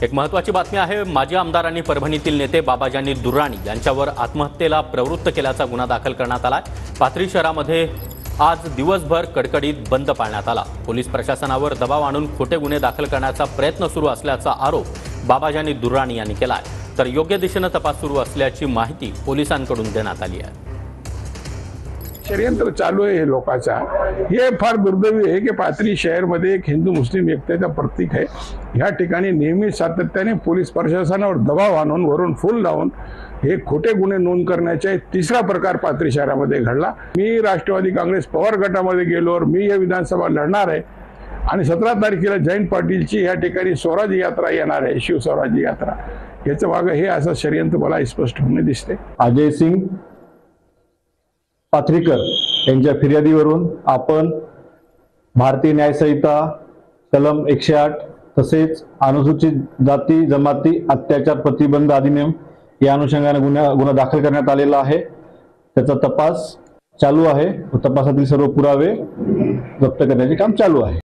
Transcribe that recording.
एक महत्त्वाची बातमी आहे। माजी आमदार आणि परभणीतील नेते बाबाजानी दुर्राणी यांच्यावर आत्महत्येला प्रवृत्त केल्याचा गुन्हा दाखल करण्यात आला। पाथरी शहरामध्ये आज दिवसभर कडकडीत बंद पाळण्यात आला। पोलीस प्रशासनावर दबाव आणून खोटे गुन्हे दाखल करण्याचा प्रयत्न सुरू असल्याचा आरोप बाबाजानी दुर्राणी यांनी केला आहे। तर योग्य दिशेने तपास सुरू असल्याची माहिती पोलिसांकडून देण्यात आली आहे। षडयंत्र चालू आहे हे लोकांचा। हे फार दुर्दैवी आहे की पाथरी शहरमध्ये एक हिंदू मुस्लिम एकतेचा प्रतीक आहे। ह्या ठिकाणी नेहमी सातत्याने पोलीस प्रशासनावर दबाव आणून वरून फूल लावून हे खोटे गुन्हे नोंद करण्याचा तिसरा प्रकार पाथरी शहरामध्ये घडला। मी राष्ट्रवादी काँग्रेस पवार गटामध्ये गेलोवर मी हे विधानसभा लढणार आहे आणि 17 तारखेला जयंत पाटीलची या ठिकाणी स्वराज्य यात्रा येणार आहे, शिवस्वराज्य यात्रा। याचं मागे हे असं षडयंत्र मला स्पष्टपणे दिसते। अजय सिंग पाथरीकर यांच्या फिर्यादीवरून आपण भारतीय न्याय संहिता कलम 108 तसेच अनुसूचित जाती जमाती अत्याचार प्रतिबंध अधिनियम या अनुषंगाने गुन्हा दाखल करण्यात आलेला आहे। त्याचा तपास चालू आहे। तपासातील सर्व पुरावे जप्त करण्याचे काम चालू आहे।